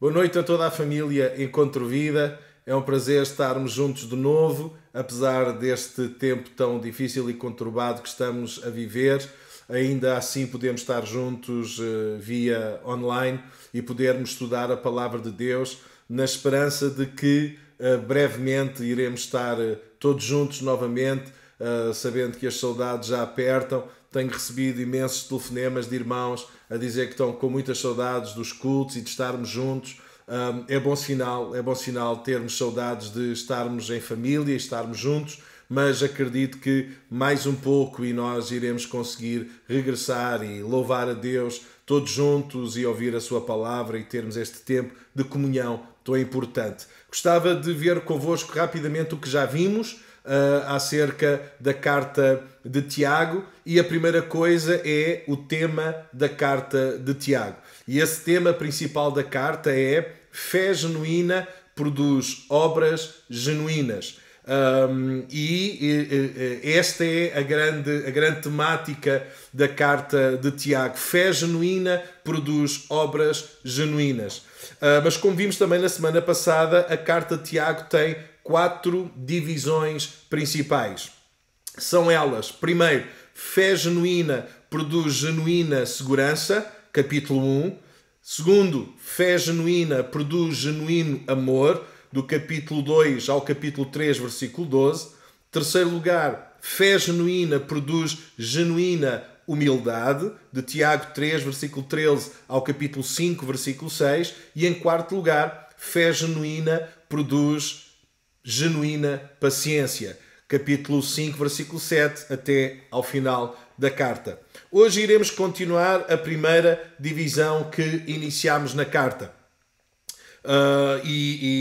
Boa noite a toda a família Encontro Vida. É um prazer estarmos juntos de novo, apesar deste tempo tão difícil e conturbado que estamos a viver. Ainda assim podemos estar juntos via online e podermos estudar a Palavra de Deus na esperança de que brevemente iremos estar todos juntos novamente, sabendo que as saudades já apertam. Tenho recebido imensos telefonemas de irmãos a dizer que estão com muitas saudades dos cultos e de estarmos juntos. É bom sinal termos saudades de estarmos em família, estarmos juntos, mas acredito que mais um pouco e nós iremos conseguir regressar e louvar a Deus todos juntos e ouvir a sua palavra e termos este tempo de comunhão tão importante. Gostava de ver convosco rapidamente o que já vimos acerca da carta de Tiago, e a primeira coisa é o tema da carta de Tiago. E esse tema principal da carta é: fé genuína produz obras genuínas. Esta é a grande temática da carta de Tiago. Fé genuína produz obras genuínas. Mas como vimos também na semana passada, a carta de Tiago tem 4 divisões principais. São elas: primeiro, fé genuína produz genuína segurança, capítulo 1. Segundo, fé genuína produz genuíno amor, do capítulo 2 ao capítulo 3, versículo 12. Terceiro lugar, fé genuína produz genuína humildade, de Tiago 3, versículo 13 ao capítulo 5, versículo 6. E em quarto lugar, fé genuína produz genuína paciência, capítulo 5, versículo 7 até ao final da carta. Hoje iremos continuar a primeira divisão que iniciámos na carta.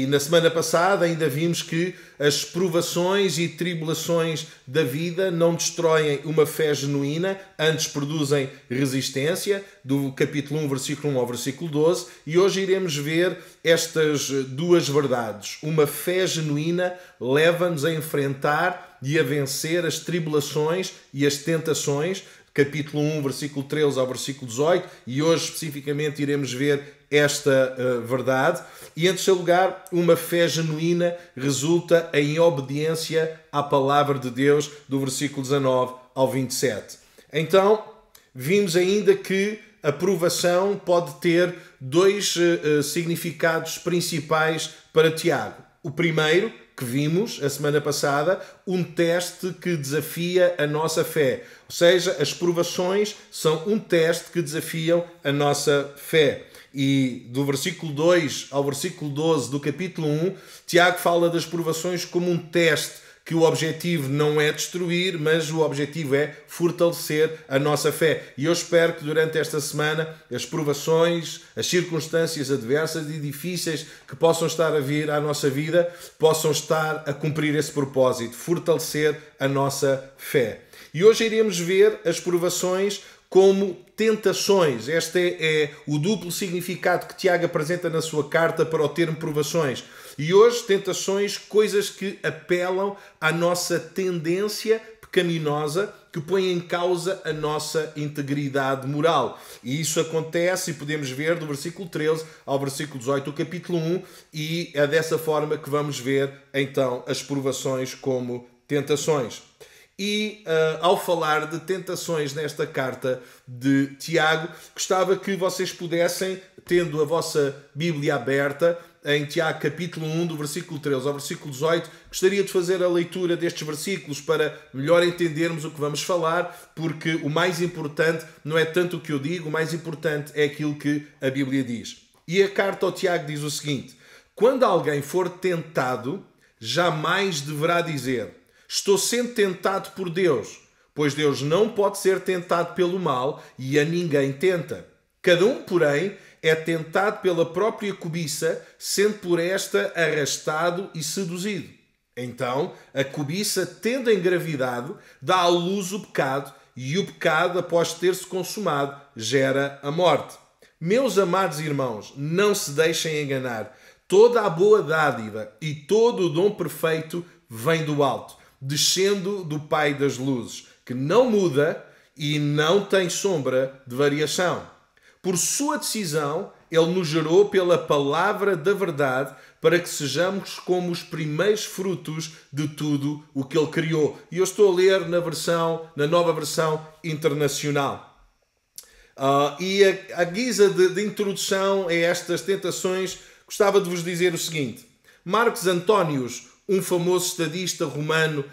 Na semana passada ainda vimos que as provações e tribulações da vida não destroem uma fé genuína, antes produzem resistência, do capítulo 1, versículo 1 ao versículo 12, e hoje iremos ver estas duas verdades. Uma fé genuína leva-nos a enfrentar e a vencer as tribulações e as tentações, capítulo 1, versículo 13 ao versículo 18, e hoje especificamente iremos ver esta verdade. E em terceiro lugar, uma fé genuína resulta em obediência à palavra de Deus, do versículo 19 ao 27. Então, vimos ainda que a provação pode ter 2 significados principais para Tiago. O primeiro, que vimos a semana passada, um teste que desafia a nossa fé. Ou seja, as provações são um teste que desafiam a nossa fé. E do versículo 2 ao versículo 12 do capítulo 1, Tiago fala das provações como um teste, que o objetivo não é destruir, mas o objetivo é fortalecer a nossa fé. E eu espero que durante esta semana as provações, as circunstâncias adversas e difíceis que possam estar a vir à nossa vida, possam estar a cumprir esse propósito, fortalecer a nossa fé. E hoje iremos ver as provações como tentações. Este é o duplo significado que Tiago apresenta na sua carta para o termo provações. E hoje, tentações, coisas que apelam à nossa tendência pecaminosa, que põe em causa a nossa integridade moral. E isso acontece, e podemos ver do versículo 13 ao versículo 18 do capítulo 1, e é dessa forma que vamos ver, então, as provações como tentações. E ao falar de tentações nesta carta de Tiago, gostava que vocês pudessem, tendo a vossa Bíblia aberta, em Tiago capítulo 1, do versículo 13 ao versículo 18, gostaria de fazer a leitura destes versículos para melhor entendermos o que vamos falar, porque o mais importante não é tanto o que eu digo, o mais importante é aquilo que a Bíblia diz. E a carta ao Tiago diz o seguinte: quando alguém for tentado, jamais deverá dizer: estou sendo tentado por Deus, pois Deus não pode ser tentado pelo mal e a ninguém tenta. Cada um, porém, é tentado pela própria cobiça, sendo por esta arrastado e seduzido. Então, a cobiça, tendo engravidado, dá à luz o pecado, e o pecado, após ter-se consumado, gera a morte. Meus amados irmãos, não se deixem enganar. Toda a boa dádiva e todo o dom perfeito vem do alto, descendo do Pai das luzes, que não muda e não tem sombra de variação. Por sua decisão Ele nos gerou pela palavra da verdade para que sejamos como os primeiros frutos de tudo o que Ele criou. E eu estou a ler na nova versão internacional. E a guisa de introdução a estas tentações, gostava de vos dizer o seguinte. Marcos Antonius, um famoso estadista romano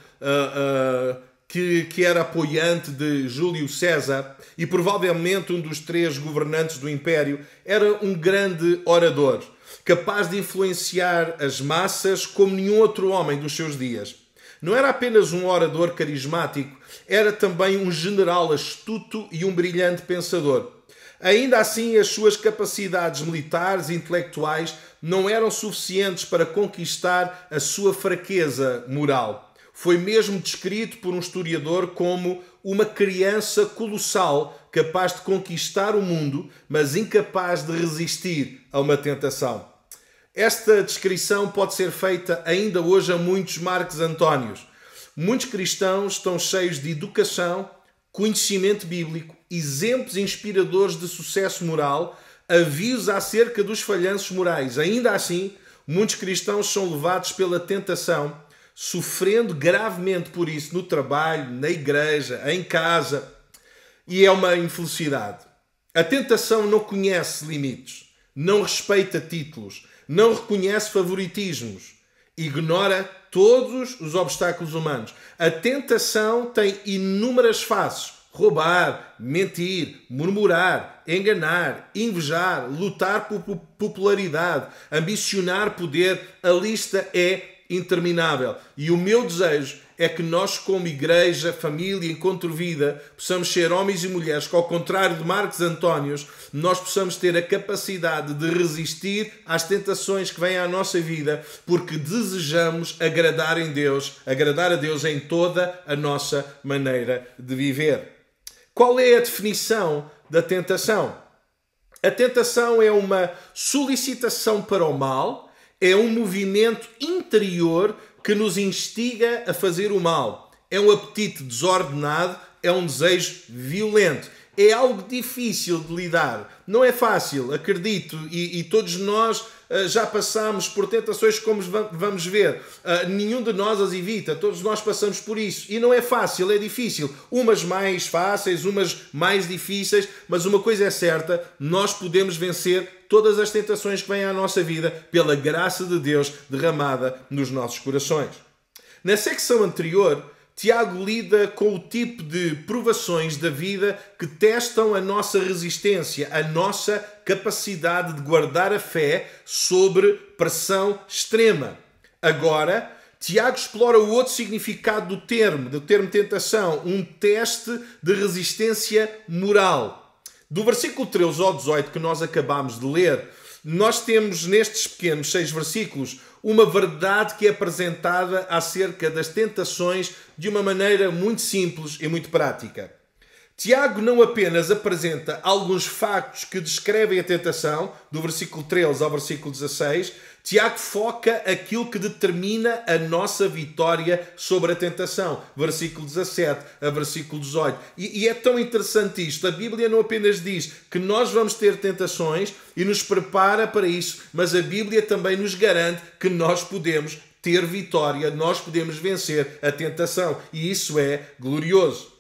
que era apoiante de Júlio César e provavelmente um dos 3 governantes do Império, era um grande orador, capaz de influenciar as massas como nenhum outro homem dos seus dias. Não era apenas um orador carismático, era também um general astuto e um brilhante pensador. Ainda assim, as suas capacidades militares e intelectuais não eram suficientes para conquistar a sua fraqueza moral. Foi mesmo descrito por um historiador como uma criança colossal capaz de conquistar o mundo, mas incapaz de resistir a uma tentação. Esta descrição pode ser feita ainda hoje a muitos Marcos Antonius. Muitos cristãos estão cheios de educação, conhecimento bíblico, exemplos inspiradores de sucesso moral, avisos acerca dos falhanços morais. Ainda assim, muitos cristãos são levados pela tentação, sofrendo gravemente por isso no trabalho, na igreja, em casa. E é uma infelicidade. A tentação não conhece limites, não respeita títulos, não reconhece favoritismos, ignora todos os obstáculos humanos. A tentação tem inúmeras faces: roubar, mentir, murmurar, enganar, invejar, lutar por popularidade, ambicionar poder. A lista é interminável. E o meu desejo é que nós, como igreja, família, Encontro Vida, possamos ser homens e mulheres que, ao contrário de Marcos Antonius, nós possamos ter a capacidade de resistir às tentações que vêm à nossa vida, porque desejamos agradar a Deus em toda a nossa maneira de viver. Qual é a definição da tentação? A tentação é uma solicitação para o mal, é um movimento interior que nos instiga a fazer o mal. É um apetite desordenado, é um desejo violento. É algo difícil de lidar. Não é fácil, acredito, e todos nós já passamos por tentações, como vamos ver. Nenhum de nós as evita, todos nós passamos por isso. E não é fácil, é difícil. Umas mais fáceis, umas mais difíceis, mas uma coisa é certa, nós podemos vencer todas as tentações que vêm à nossa vida pela graça de Deus derramada nos nossos corações. Na secção anterior, Tiago lida com o tipo de provações da vida que testam a nossa resistência, a nossa capacidade de guardar a fé sobre pressão extrema. Agora, Tiago explora o outro significado do termo tentação, um teste de resistência moral. Do versículo 13 ao 18 que nós acabamos de ler, nós temos nestes pequenos 6 versículos uma verdade que é apresentada acerca das tentações de uma maneira muito simples e muito prática. Tiago não apenas apresenta alguns factos que descrevem a tentação, do versículo 13 ao versículo 16, Tiago foca aquilo que determina a nossa vitória sobre a tentação, versículo 17 a versículo 18. E é tão interessante isto, a Bíblia não apenas diz que nós vamos ter tentações e nos prepara para isso, mas a Bíblia também nos garante que nós podemos ter vitória, nós podemos vencer a tentação, e isso é glorioso.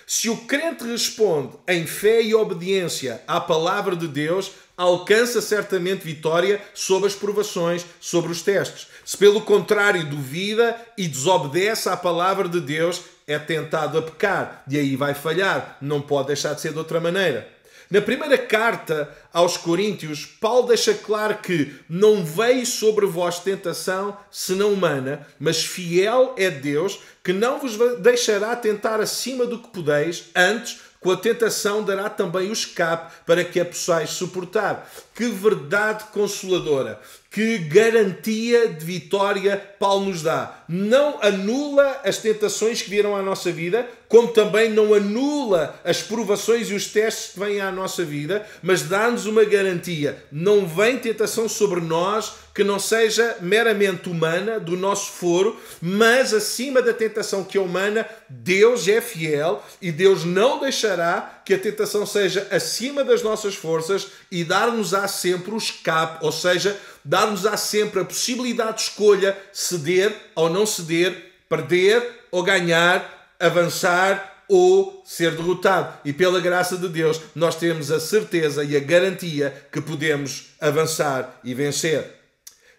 Se o crente responde em fé e obediência à palavra de Deus, alcança certamente vitória sobre as provações, sobre os testes. Se pelo contrário duvida e desobedece à palavra de Deus, é tentado a pecar e aí vai falhar. Não pode deixar de ser de outra maneira. Na primeira carta aos Coríntios, Paulo deixa claro que não veio sobre vós tentação senão humana, mas fiel é Deus, que não vos deixará tentar acima do que podeis, antes com a tentação dará também o escape para que a possais suportar. Que verdade consoladora! que garantia de vitória Paulo nos dá. Não anula as tentações que vieram à nossa vida, como também não anula as provações e os testes que vêm à nossa vida, mas dá-nos uma garantia. Não vem tentação sobre nós que não seja meramente humana, do nosso foro, mas acima da tentação que é humana, Deus é fiel e Deus não deixará que a tentação seja acima das nossas forças e dar-nos-á sempre o escape, ou seja, dar-nos-á sempre a possibilidade de escolha, ceder ou não ceder, perder ou ganhar, avançar ou ser derrotado. E pela graça de Deus, nós temos a certeza e a garantia que podemos avançar e vencer.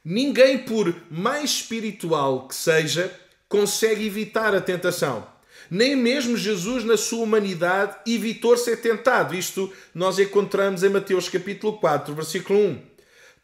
Ninguém, por mais espiritual que seja, consegue evitar a tentação. Nem mesmo Jesus, na sua humanidade, evitou ser tentado. Isto nós encontramos em Mateus capítulo 4, versículo 1.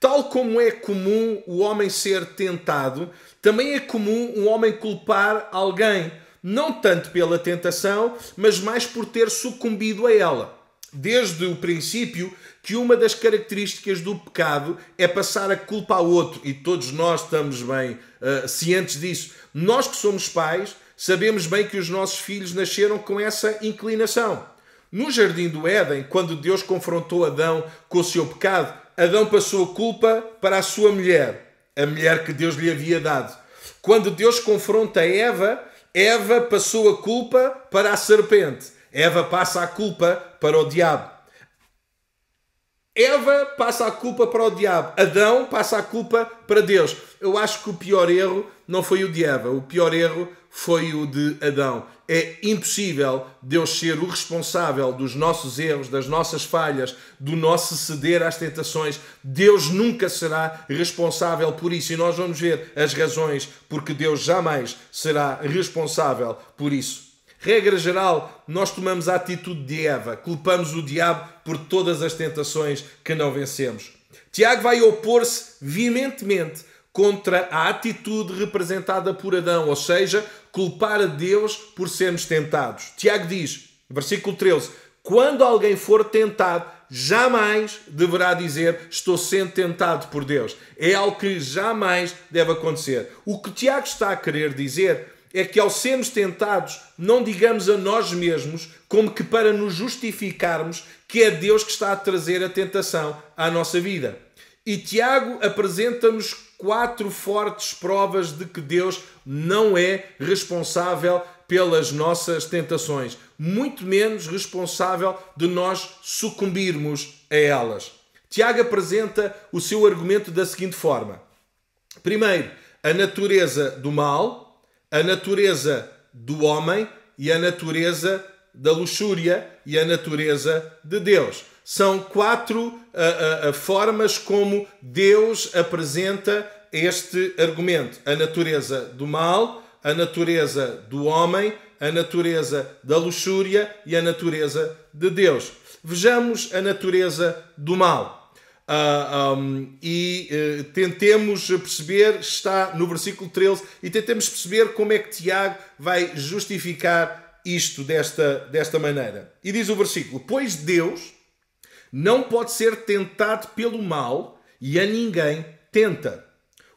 Tal como é comum o homem ser tentado, também é comum um homem culpar alguém, não tanto pela tentação, mas mais por ter sucumbido a ela. Desde o princípio que uma das características do pecado é passar a culpa ao outro, e todos nós estamos bem cientes disso. Nós que somos pais, sabemos bem que os nossos filhos nasceram com essa inclinação. No jardim do Éden, quando Deus confrontou Adão com o seu pecado, Adão passou a culpa para a sua mulher, a mulher que Deus lhe havia dado. Quando Deus confronta Eva, Eva passou a culpa para a serpente. Eva passa a culpa para o diabo. Eva passa a culpa para o diabo. Adão passa a culpa para Deus. Eu acho que o pior erro não foi o de Eva. O pior erro foi o de Adão. É impossível Deus ser o responsável dos nossos erros, das nossas falhas, do nosso ceder às tentações. Deus nunca será responsável por isso. E nós vamos ver as razões porque Deus jamais será responsável por isso. Regra geral, nós tomamos a atitude de Eva, culpamos o diabo por todas as tentações que não vencemos. Tiago vai opor-se veementemente contra a atitude representada por Adão, ou seja, culpar a Deus por sermos tentados. Tiago diz, versículo 13, quando alguém for tentado, jamais deverá dizer estou sendo tentado por Deus. É algo que jamais deve acontecer. O que Tiago está a querer dizer é que ao sermos tentados, não digamos a nós mesmos, como que para nos justificarmos, que é Deus que está a trazer a tentação à nossa vida. E Tiago apresenta-nos 4 fortes provas de que Deus não é responsável pelas nossas tentações, muito menos responsável de nós sucumbirmos a elas. Tiago apresenta o seu argumento da seguinte forma. Primeiro, a natureza do mal, a natureza do homem e a natureza da luxúria e a natureza de Deus. São 4 formas como Deus apresenta este argumento. A natureza do mal, a natureza do homem, a natureza da luxúria e a natureza de Deus. Vejamos a natureza do mal. Tentemos perceber, está no versículo 13, e tentemos perceber como é que Tiago vai justificar isto desta maneira. E diz o versículo, pois Deus não pode ser tentado pelo mal e a ninguém tenta.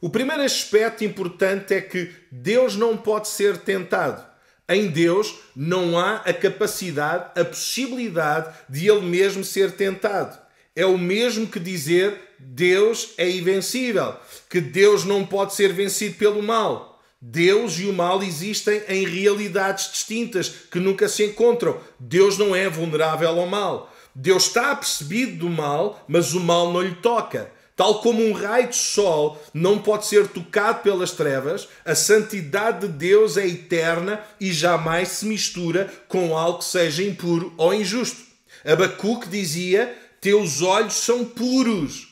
O primeiro aspecto importante é que Deus não pode ser tentado. Em Deus não há a capacidade, a possibilidade de Ele mesmo ser tentado. É o mesmo que dizer Deus é invencível, que Deus não pode ser vencido pelo mal. Deus e o mal existem em realidades distintas que nunca se encontram. Deus não é vulnerável ao mal. Deus está apercebido do mal, mas o mal não lhe toca. Tal como um raio de sol não pode ser tocado pelas trevas, a santidade de Deus é eterna e jamais se mistura com algo que seja impuro ou injusto. Abacuque dizia, teus olhos são puros,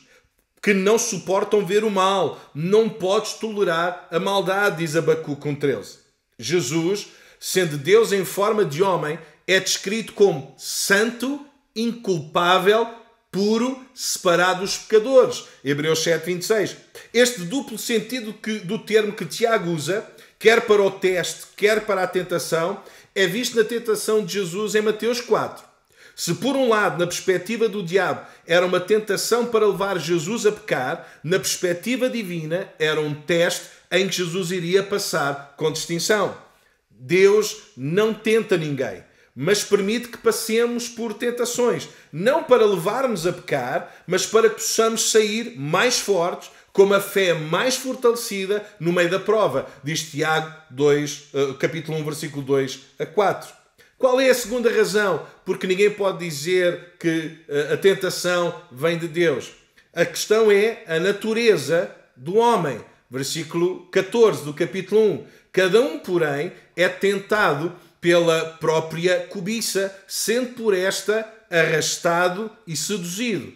que não suportam ver o mal. Não podes tolerar a maldade, diz Abacuque 1,13. Jesus, sendo Deus em forma de homem, é descrito como santo, inculpável, puro, separado dos pecadores. Hebreus 7,26. Este duplo sentido do termo que Tiago usa, quer para o teste, quer para a tentação, é visto na tentação de Jesus em Mateus 4. Se por um lado, na perspectiva do diabo, era uma tentação para levar Jesus a pecar, na perspectiva divina era um teste em que Jesus iria passar com distinção. Deus não tenta ninguém, mas permite que passemos por tentações, não para levar-nos a pecar, mas para que possamos sair mais fortes, com uma fé mais fortalecida no meio da prova. Diz Tiago 2, capítulo 1, versículo 2 a 4. Qual é a segunda razão? Porque ninguém pode dizer que a tentação vem de Deus. A questão é a natureza do homem. Versículo 14 do capítulo 1. Cada um, porém, é tentado pela própria cobiça, sendo por esta arrastado e seduzido.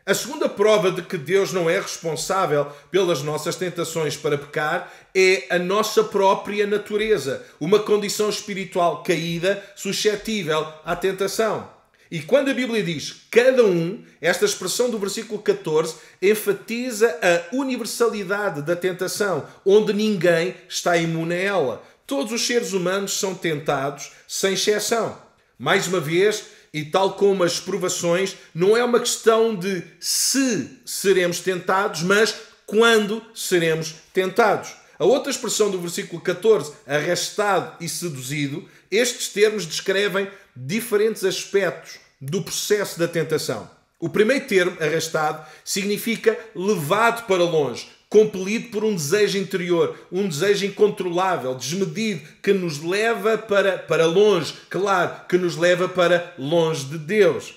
A segunda prova de que Deus não é responsável pelas nossas tentações para pecar é a nossa própria natureza, uma condição espiritual caída, suscetível à tentação. E quando a Bíblia diz cada um, esta expressão do versículo 14 enfatiza a universalidade da tentação, onde ninguém está imune a ela. Todos os seres humanos são tentados, sem exceção. Mais uma vez, e tal como as provações, não é uma questão de se seremos tentados, mas quando seremos tentados. A outra expressão do versículo 14, arrastado e seduzido, estes termos descrevem diferentes aspectos do processo da tentação. O primeiro termo, arrastado, significa levado para longe, compelido por um desejo interior, um desejo incontrolável, desmedido, que nos leva para longe, claro, que nos leva para longe de Deus.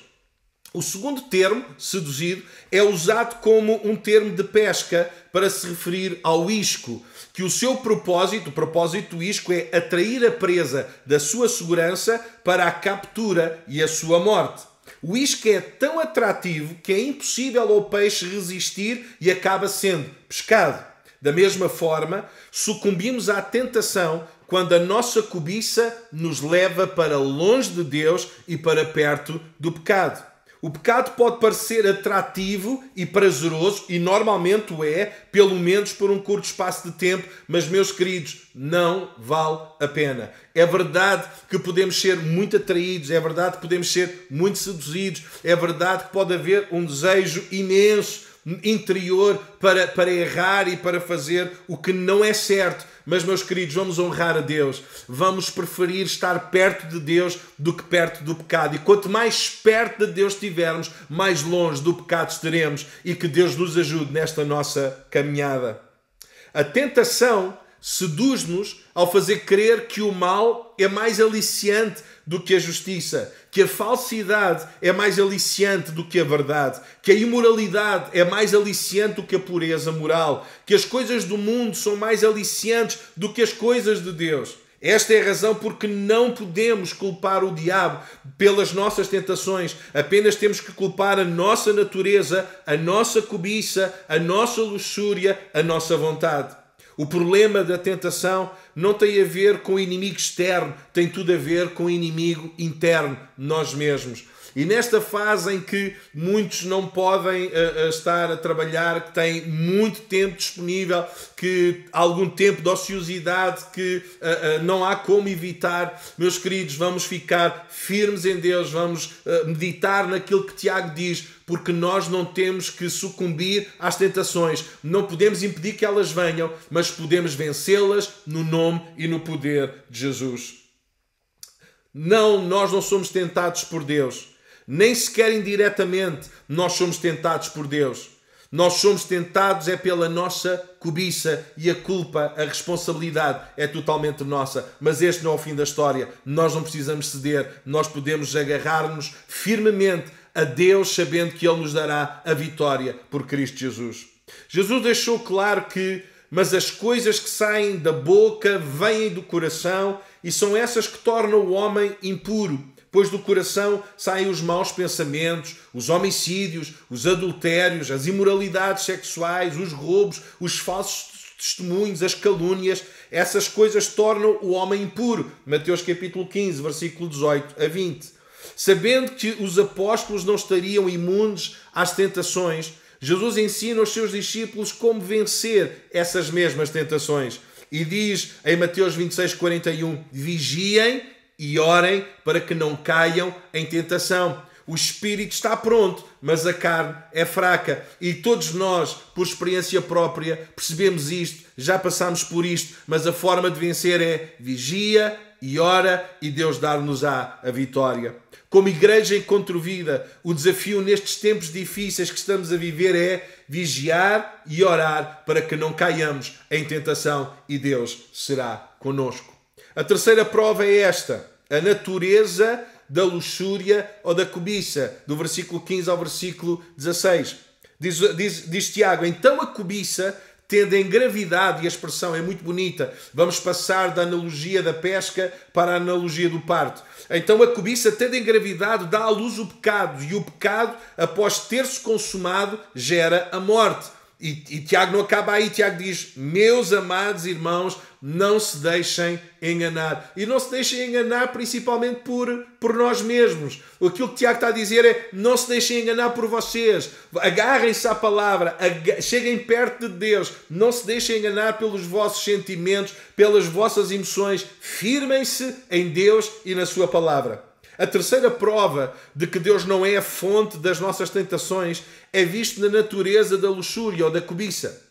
O segundo termo, seduzido, é usado como um termo de pesca para se referir ao isco, que o seu propósito, o propósito do isco é atrair a presa da sua segurança para a captura e a sua morte. O isco é tão atrativo que é impossível ao peixe resistir e acaba sendo pescado. Da mesma forma, sucumbimos à tentação quando a nossa cobiça nos leva para longe de Deus e para perto do pecado. O pecado pode parecer atrativo e prazeroso, e normalmente o é, pelo menos por um curto espaço de tempo, mas, meus queridos, não vale a pena. É verdade que podemos ser muito atraídos, é verdade que podemos ser muito seduzidos, é verdade que pode haver um desejo imenso interior para errar e para fazer o que não é certo. Mas, meus queridos, vamos honrar a Deus. Vamos preferir estar perto de Deus do que perto do pecado. E quanto mais perto de Deus estivermos, mais longe do pecado estaremos. E que Deus nos ajude nesta nossa caminhada. A tentação seduz-nos ao fazer crer que o mal é mais aliciante do que a justiça, que a falsidade é mais aliciante do que a verdade, que a imoralidade é mais aliciante do que a pureza moral, que as coisas do mundo são mais aliciantes do que as coisas de Deus. Esta é a razão porque não podemos culpar o diabo pelas nossas tentações. Apenas temos que culpar a nossa natureza, a nossa cobiça, a nossa luxúria, a nossa vontade. O problema da tentação não tem a ver com o inimigo externo, tem tudo a ver com o inimigo interno, nós mesmos. E nesta fase em que muitos não podem estar a trabalhar, que têm muito tempo disponível, que algum tempo de ociosidade que não há como evitar, meus queridos, vamos ficar firmes em Deus, vamos meditar naquilo que Tiago diz, porque nós não temos que sucumbir às tentações. Não podemos impedir que elas venham, mas podemos vencê-las no nome e no poder de Jesus. Não, nós não somos tentados por Deus. Nem sequer indiretamente nós somos tentados por Deus. Nós somos tentados é pela nossa cobiça e a culpa, a responsabilidade é totalmente nossa. Mas este não é o fim da história. Nós não precisamos ceder. Nós podemos agarrar-nos firmemente a Deus, sabendo que Ele nos dará a vitória por Cristo Jesus. Jesus deixou claro que, mas as coisas que saem da boca vêm do coração e são essas que tornam o homem impuro. Pois do coração saem os maus pensamentos, os homicídios, os adultérios, as imoralidades sexuais, os roubos, os falsos testemunhos, as calúnias. Essas coisas tornam o homem impuro. Mateus capítulo 15, versículo 18 a 20. Sabendo que os apóstolos não estariam imunes às tentações, Jesus ensina aos seus discípulos como vencer essas mesmas tentações. E diz em Mateus 26, 41, vigiem e orem para que não caiam em tentação. O espírito está pronto, mas a carne é fraca. E todos nós, por experiência própria, percebemos isto, já passámos por isto, mas a forma de vencer é vigia e ora e Deus dar-nos-á a vitória. Como igreja Encontro-Vida, o desafio nestes tempos difíceis que estamos a viver é vigiar e orar para que não caiamos em tentação e Deus será conosco. A terceira prova é esta, a natureza da luxúria ou da cobiça, do versículo 15 ao versículo 16. Diz Tiago, então a cobiça tende em gravidade, e a expressão é muito bonita, vamos passar da analogia da pesca para a analogia do parto. Então a cobiça tende em gravidade, dá à luz o pecado, e o pecado, após ter-se consumado, gera a morte. E Tiago não acaba aí, Tiago diz, meus amados irmãos, não se deixem enganar. E não se deixem enganar principalmente por nós mesmos. Aquilo que Tiago está a dizer é, não se deixem enganar por vocês. Agarrem-se à palavra, cheguem perto de Deus. Não se deixem enganar pelos vossos sentimentos, pelas vossas emoções. Firmem-se em Deus e na sua palavra. A terceira prova de que Deus não é a fonte das nossas tentações é visto na natureza da luxúria ou da cobiça.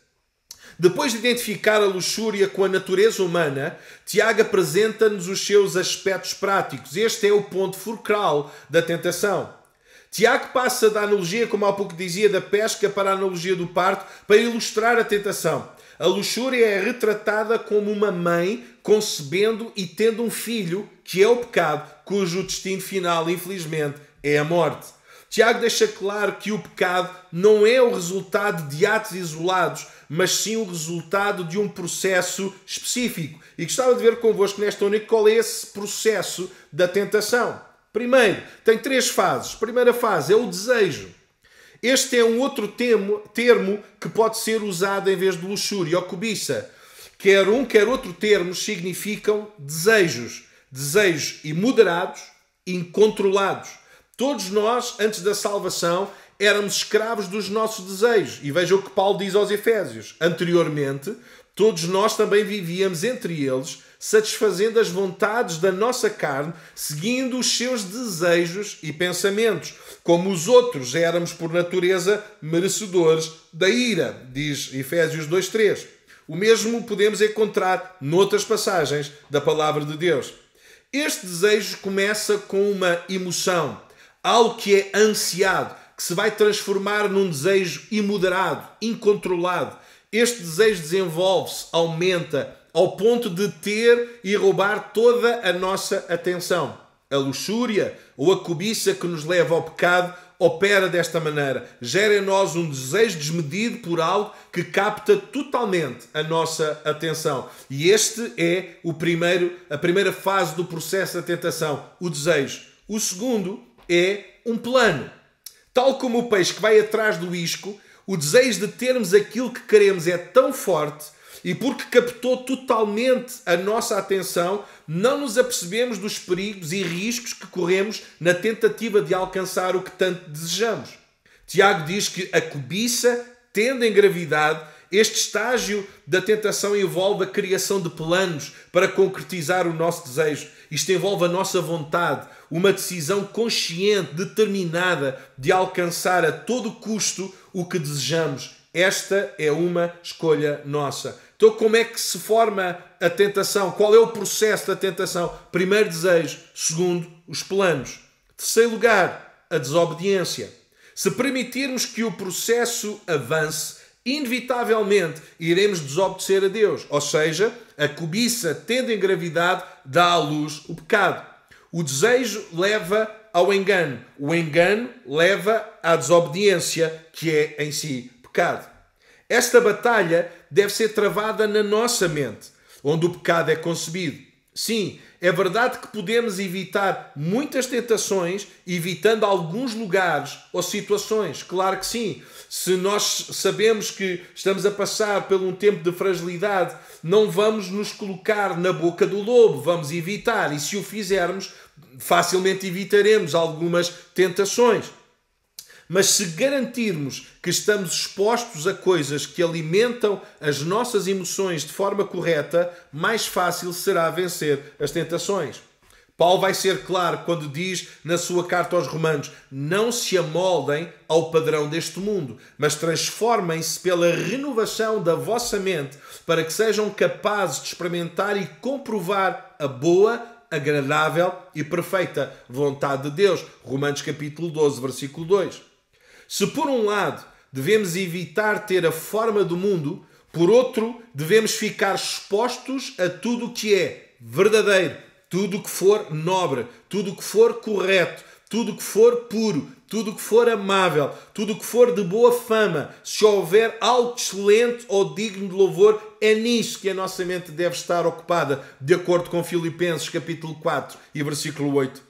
Depois de identificar a luxúria com a natureza humana, Tiago apresenta-nos os seus aspectos práticos. Este é o ponto fulcral da tentação. Tiago passa da analogia, como há pouco dizia, da pesca para a analogia do parto, para ilustrar a tentação. A luxúria é retratada como uma mãe concebendo e tendo um filho, que é o pecado, cujo destino final, infelizmente, é a morte. Tiago deixa claro que o pecado não é o resultado de atos isolados, mas sim o resultado de um processo específico. E gostava de ver convosco nesta noite qual é esse processo da tentação. Primeiro, tem 3 fases. A primeira fase é o desejo. Este é um outro termo que pode ser usado em vez de luxúria ou cobiça. Quer um, quer outro termo significam desejos. Desejos imoderados, incontrolados. Todos nós, antes da salvação, éramos escravos dos nossos desejos. E vejam o que Paulo diz aos Efésios. Anteriormente, todos nós também vivíamos entre eles, satisfazendo as vontades da nossa carne, seguindo os seus desejos e pensamentos. Como os outros, éramos por natureza merecedores da ira, diz Efésios 2:3. O mesmo podemos encontrar noutras passagens da palavra de Deus. Este desejo começa com uma emoção, algo que é ansiado, que se vai transformar num desejo imoderado, incontrolado. Este desejo desenvolve-se, aumenta, ao ponto de ter e roubar toda a nossa atenção. A luxúria ou a cobiça que nos leva ao pecado opera desta maneira. Gera em nós um desejo desmedido por algo que capta totalmente a nossa atenção. E este é a primeira fase do processo da tentação, o desejo. O segundo é um plano. Tal como o peixe que vai atrás do isco, o desejo de termos aquilo que queremos é tão forte e porque captou totalmente a nossa atenção, não nos apercebemos dos perigos e riscos que corremos na tentativa de alcançar o que tanto desejamos. Tiago diz que a cobiça tende em gravidade. Este estágio da tentação envolve a criação de planos para concretizar o nosso desejo. Isto envolve a nossa vontade, uma decisão consciente, determinada de alcançar a todo custo o que desejamos. Esta é uma escolha nossa. Então, como é que se forma a tentação? Qual é o processo da tentação? Primeiro, desejo. Segundo, os planos. Terceiro lugar, a desobediência. Se permitirmos que o processo avance, inevitavelmente iremos desobedecer a Deus. Ou seja, a cobiça tende em gravidade, dá à luz o pecado. O desejo leva ao engano. O engano leva à desobediência, que é em si pecado. Esta batalha deve ser travada na nossa mente, onde o pecado é concebido. Sim, é verdade que podemos evitar muitas tentações, evitando alguns lugares ou situações. Claro que sim. Se nós sabemos que estamos a passar por um tempo de fragilidade, não vamos nos colocar na boca do lobo, vamos evitar. E se o fizermos, facilmente evitaremos algumas tentações. Mas se garantirmos que estamos expostos a coisas que alimentam as nossas emoções de forma correta, mais fácil será vencer as tentações. Paulo vai ser claro quando diz na sua carta aos Romanos: não se amoldem ao padrão deste mundo, mas transformem-se pela renovação da vossa mente, para que sejam capazes de experimentar e comprovar a boa, agradável e perfeita vontade de Deus. Romanos capítulo 12, versículo 2. Se por um lado devemos evitar ter a forma do mundo, por outro devemos ficar expostos a tudo o que é verdadeiro, tudo o que for nobre, tudo o que for correto, tudo o que for puro, tudo o que for amável, tudo o que for de boa fama. Se houver algo excelente ou digno de louvor, é nisso que a nossa mente deve estar ocupada, de acordo com Filipenses capítulo 4 e versículo 8.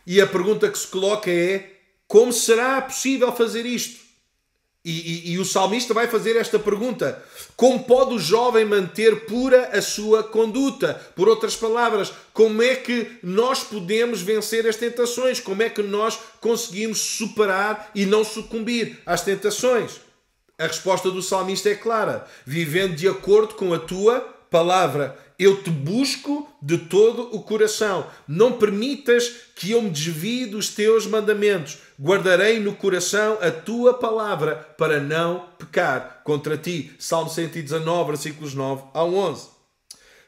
E a pergunta que se coloca é: como será possível fazer isto? E o salmista vai fazer esta pergunta: como pode o jovem manter pura a sua conduta? Por outras palavras, como é que nós podemos vencer as tentações? Como é que nós conseguimos superar e não sucumbir às tentações? A resposta do salmista é clara: vivendo de acordo com a tua palavra. Eu te busco de todo o coração. Não permitas que eu me desvie dos teus mandamentos. Guardarei no coração a tua palavra para não pecar contra ti. Salmo 119, versículos 9 ao 11.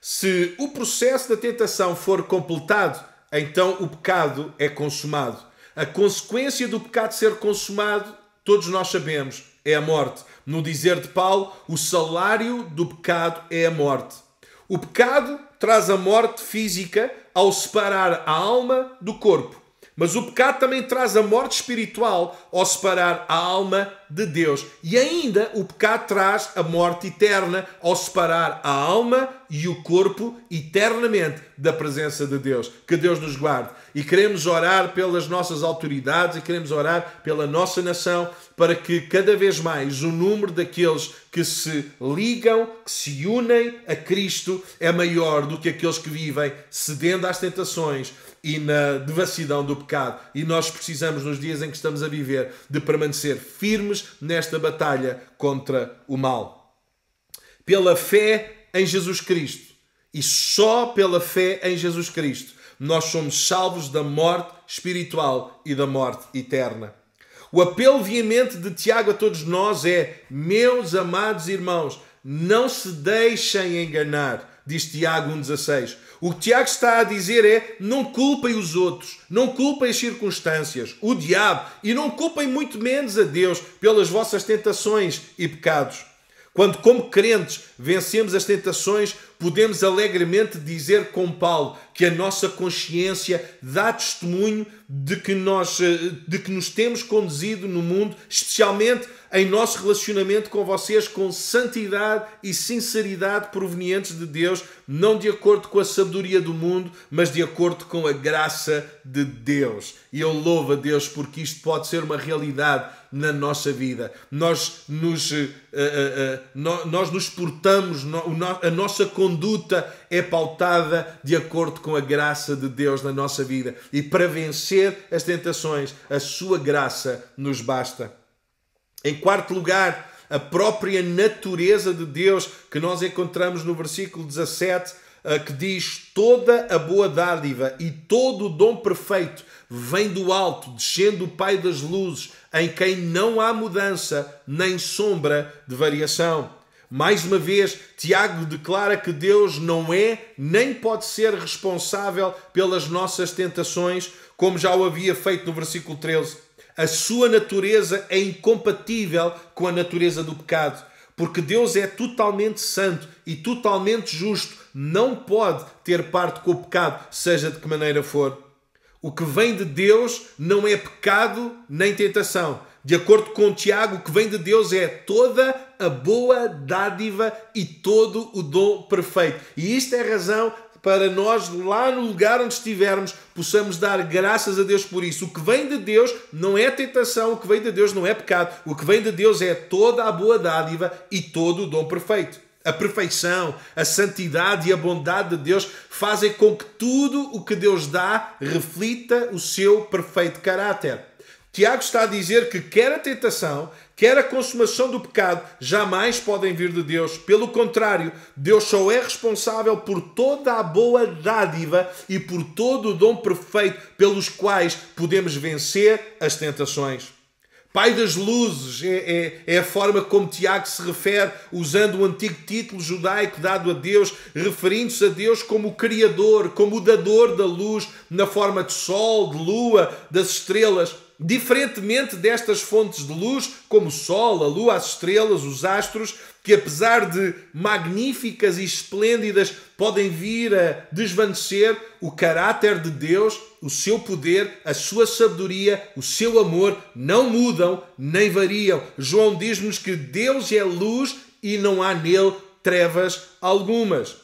Se o processo da tentação for completado, então o pecado é consumado. A consequência do pecado ser consumado, todos nós sabemos, é a morte. No dizer de Paulo, o salário do pecado é a morte. O pecado traz a morte física ao separar a alma do corpo. Mas o pecado também traz a morte espiritual ao separar a alma de Deus. E ainda o pecado traz a morte eterna ao separar a alma e o corpo eternamente da presença de Deus. Que Deus nos guarde. E queremos orar pelas nossas autoridades e queremos orar pela nossa nação para que cada vez mais o número daqueles que se ligam, que se unem a Cristo é maior do que aqueles que vivem cedendo às tentações e na devassidão do pecado. E nós precisamos, nos dias em que estamos a viver, de permanecer firmes nesta batalha contra o mal. Pela fé em Jesus Cristo, e só pela fé em Jesus Cristo, nós somos salvos da morte espiritual e da morte eterna. O apelo veemente de Tiago a todos nós é: meus amados irmãos, não se deixem enganar, diz Tiago 1,16. O que Tiago está a dizer é: não culpem os outros, não culpem as circunstâncias, o diabo, e não culpem muito menos a Deus pelas vossas tentações e pecados. Quando, como crentes, vencemos as tentações, podemos alegremente dizer com Paulo que a nossa consciência dá testemunho de que nos temos conduzido no mundo, especialmente em nosso relacionamento com vocês, com santidade e sinceridade provenientes de Deus, não de acordo com a sabedoria do mundo, mas de acordo com a graça de Deus. E eu louvo a Deus porque isto pode ser uma realidade na nossa vida. Nós nos portamos, a nossa conduta é pautada de acordo com a graça de Deus na nossa vida. E para vencer as tentações, a sua graça nos basta. Em quarto lugar, a própria natureza de Deus, que nós encontramos no versículo 17, que diz: toda a boa dádiva e todo o dom perfeito vem do alto, descendo o Pai das luzes, em quem não há mudança nem sombra de variação. Mais uma vez, Tiago declara que Deus não é nem pode ser responsável pelas nossas tentações, como já o havia feito no versículo 13. A sua natureza é incompatível com a natureza do pecado, porque Deus é totalmente santo e totalmente justo, não pode ter parte com o pecado, seja de que maneira for. O que vem de Deus não é pecado nem tentação. De acordo com Tiago, o que vem de Deus é toda a boa dádiva e todo o dom perfeito. E isto é a razão para nós, lá no lugar onde estivermos, possamos dar graças a Deus por isso. O que vem de Deus não é tentação, o que vem de Deus não é pecado. O que vem de Deus é toda a boa dádiva e todo o dom perfeito. A perfeição, a santidade e a bondade de Deus fazem com que tudo o que Deus dá reflita o seu perfeito caráter. Tiago está a dizer que quer a tentação, quer a consumação do pecado, jamais podem vir de Deus. Pelo contrário, Deus só é responsável por toda a boa dádiva e por todo o dom perfeito pelos quais podemos vencer as tentações. Pai das luzes é a forma como Tiago se refere, usando o antigo título judaico dado a Deus, referindo-se a Deus como o Criador, como o dador da luz, na forma de sol, de lua, das estrelas. Diferentemente destas fontes de luz, como o sol, a lua, as estrelas, os astros, que apesar de magníficas e esplêndidas podem vir a desvanecer, o caráter de Deus, o seu poder, a sua sabedoria, o seu amor não mudam nem variam. João diz-nos que Deus é luz e não há nele trevas algumas.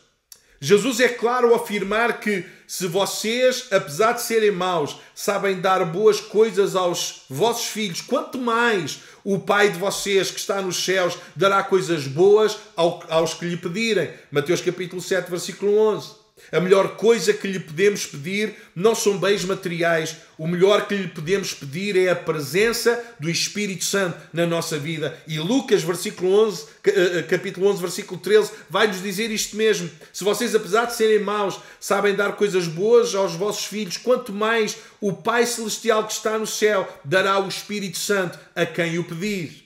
Jesus é claro ao afirmar que se vocês, apesar de serem maus, sabem dar boas coisas aos vossos filhos, quanto mais o Pai de vocês que está nos céus dará coisas boas aos que lhe pedirem. Mateus capítulo 7, versículo 11. A melhor coisa que lhe podemos pedir não são bens materiais. O melhor que lhe podemos pedir é a presença do Espírito Santo na nossa vida. E Lucas, capítulo 11, versículo 13, vai-nos dizer isto mesmo. Se vocês, apesar de serem maus, sabem dar coisas boas aos vossos filhos, quanto mais o Pai Celestial que está no céu dará o Espírito Santo a quem o pedir.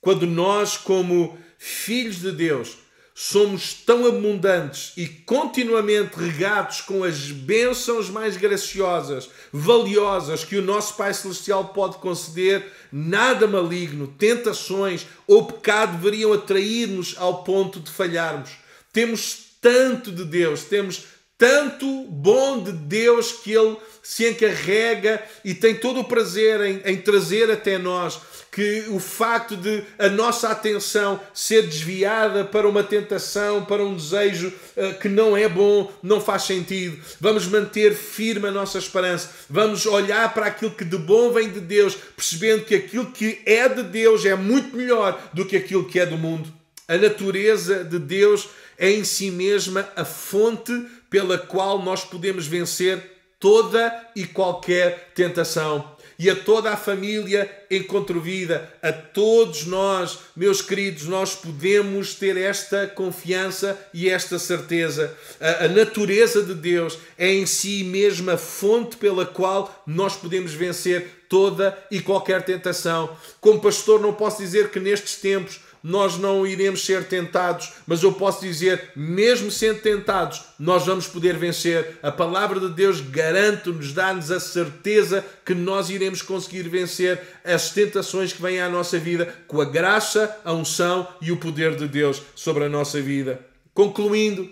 Quando nós, como filhos de Deus, somos tão abundantes e continuamente regados com as bênçãos mais graciosas, valiosas que o nosso Pai Celestial pode conceder, nada maligno, tentações ou pecado deveriam atrair-nos ao ponto de falharmos. Temos tanto de Deus, temos tanto bom de Deus que Ele se encarrega e tem todo o prazer em trazer até nós, que o facto de a nossa atenção ser desviada para uma tentação, para um desejo que não é bom, não faz sentido. Vamos manter firme a nossa esperança. Vamos olhar para aquilo que de bom vem de Deus, percebendo que aquilo que é de Deus é muito melhor do que aquilo que é do mundo. A natureza de Deus é em si mesma a fonte pela qual nós podemos vencer toda e qualquer tentação. E a toda a família Encontro Vida, a todos nós, meus queridos, nós podemos ter esta confiança e esta certeza. A natureza de Deus é em si mesma a fonte pela qual nós podemos vencer toda e qualquer tentação. Como pastor, não posso dizer que nestes tempos nós não iremos ser tentados, mas eu posso dizer, mesmo sendo tentados, nós vamos poder vencer. A palavra de Deus garante-nos, dá-nos a certeza que nós iremos conseguir vencer as tentações que vêm à nossa vida com a graça, a unção e o poder de Deus sobre a nossa vida. Concluindo,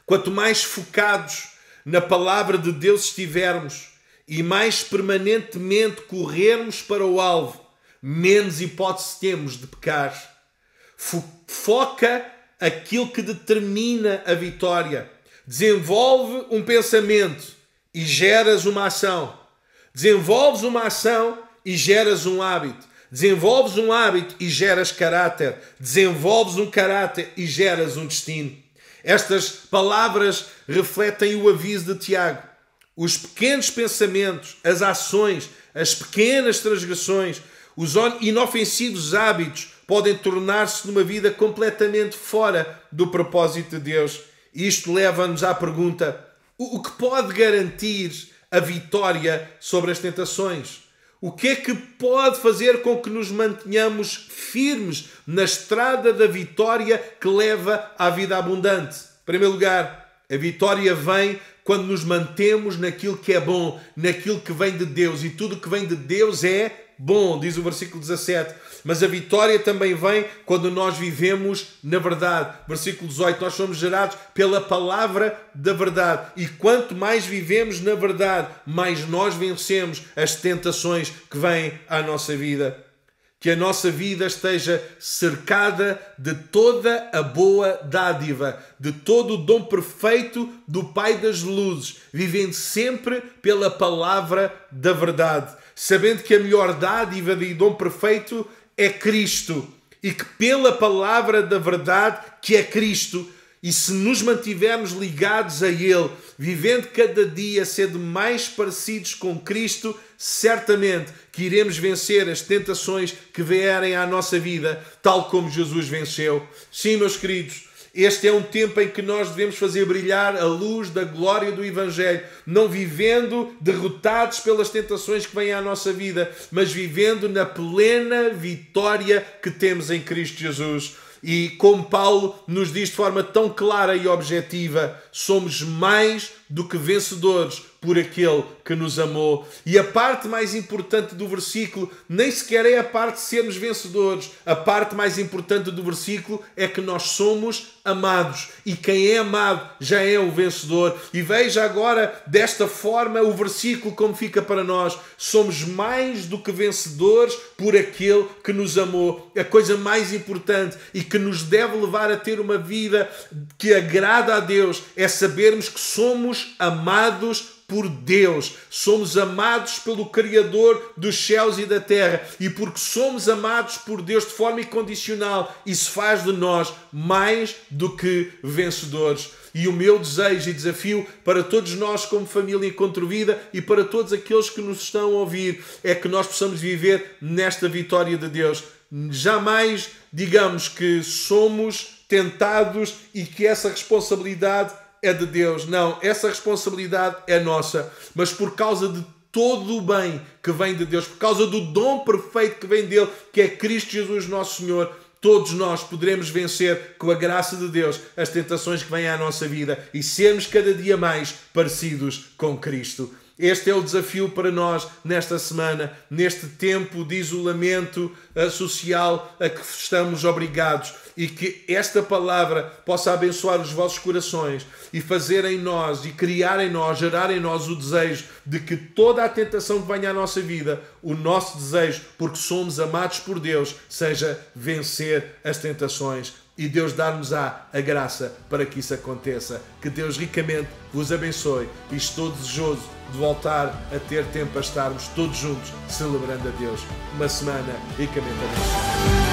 quanto mais focados na palavra de Deus estivermos e mais permanentemente corrermos para o alvo, menos hipótese temos de pecar. Foca aquilo que determina a vitória. Desenvolve um pensamento e geras uma ação. Desenvolves uma ação e geras um hábito. Desenvolves um hábito e geras caráter. Desenvolves um caráter e geras um destino. Estas palavras refletem o aviso de Tiago. Os pequenos pensamentos, as ações, as pequenas transgressões, os inofensivos hábitos podem tornar-se numa vida completamente fora do propósito de Deus. Isto leva-nos à pergunta: o que pode garantir a vitória sobre as tentações? O que é que pode fazer com que nos mantenhamos firmes na estrada da vitória que leva à vida abundante? Em primeiro lugar, a vitória vem quando nos mantemos naquilo que é bom, naquilo que vem de Deus. E tudo que vem de Deus é bom, diz o versículo 17. Mas a vitória também vem quando nós vivemos na verdade. Versículo 18. Nós somos gerados pela palavra da verdade. E quanto mais vivemos na verdade, mais nós vencemos as tentações que vêm à nossa vida. Que a nossa vida esteja cercada de toda a boa dádiva, de todo o dom perfeito do Pai das luzes, vivendo sempre pela palavra da verdade, sabendo que a melhor dádiva e dom perfeito é Cristo, e que pela palavra da verdade, que é Cristo, E se nos mantivermos ligados a Ele, vivendo cada dia sendo mais parecidos com Cristo, certamente que iremos vencer as tentações que vierem à nossa vida, tal como Jesus venceu. Sim, meus queridos, este é um tempo em que nós devemos fazer brilhar a luz da glória do Evangelho, não vivendo derrotados pelas tentações que vêm à nossa vida, mas vivendo na plena vitória que temos em Cristo Jesus. E como Paulo nos diz de forma tão clara e objetiva, somos mais do que vencedores por aquele que nos amou. E a parte mais importante do versículo nem sequer é a parte de sermos vencedores. A parte mais importante do versículo é que nós somos amados. E quem é amado já é o vencedor. E veja agora desta forma o versículo como fica para nós. Somos mais do que vencedores por aquele que nos amou. A coisa mais importante e que nos deve levar a ter uma vida que agrada a Deus é sabermos que somos amados por Deus, somos amados pelo Criador dos céus e da terra, e porque somos amados por Deus de forma incondicional, isso faz de nós mais do que vencedores. E o meu desejo e desafio para todos nós como família Encontro Vida e para todos aqueles que nos estão a ouvir é que nós possamos viver nesta vitória de Deus. Jamais digamos que somos tentados e que essa responsabilidade é de Deus. Não, essa responsabilidade é nossa. Mas por causa de todo o bem que vem de Deus, por causa do dom perfeito que vem dele, que é Cristo Jesus nosso Senhor, todos nós poderemos vencer com a graça de Deus as tentações que vêm à nossa vida e sermos cada dia mais parecidos com Cristo. Este é o desafio para nós nesta semana, neste tempo de isolamento social a que estamos obrigados, e que esta palavra possa abençoar os vossos corações e fazer em nós e criar em nós, gerar em nós o desejo de que toda a tentação que venha à nossa vida, o nosso desejo, porque somos amados por Deus, seja vencer as tentações. E Deus dar-nos-á a graça para que isso aconteça. Que Deus ricamente vos abençoe. E estou desejoso de voltar a ter tempo para estarmos todos juntos celebrando a Deus. Uma semana ricamente abençoada.